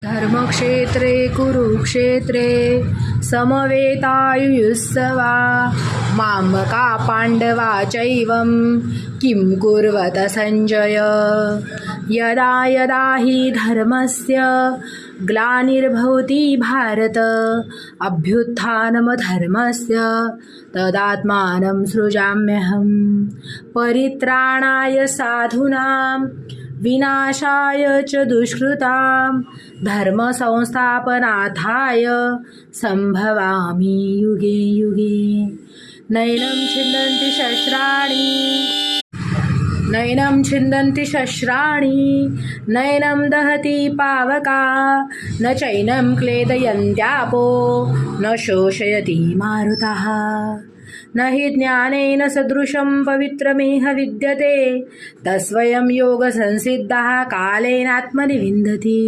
धर्मक्षेत्रे कुरुक्षेत्रे समवेतायुयुत्सवा मामका पांडवा चैवं किं कुर्वत संजय यदा यदा हि धर्मस्य ग्लानिर्भवति भारत अभ्युत्थानमधर्मस्य तदात्मानं सृजाम्यहं परित्राणाय साधूनां विनाशाय च दुष्कृतां धर्मसंस्थापनार्थाय संभवामि युगे युगे नैनं छिन्दन्ति शस्त्राणि नैनं दहति पावका न चैनं क्लेदयन्त्यापो न शोषयति मारुतः न हि ज्ञानेन सदृशं पवित्रमेह विद्यते तस्वयं योगसंसिद्धः कालेनात्मनि विन्दति।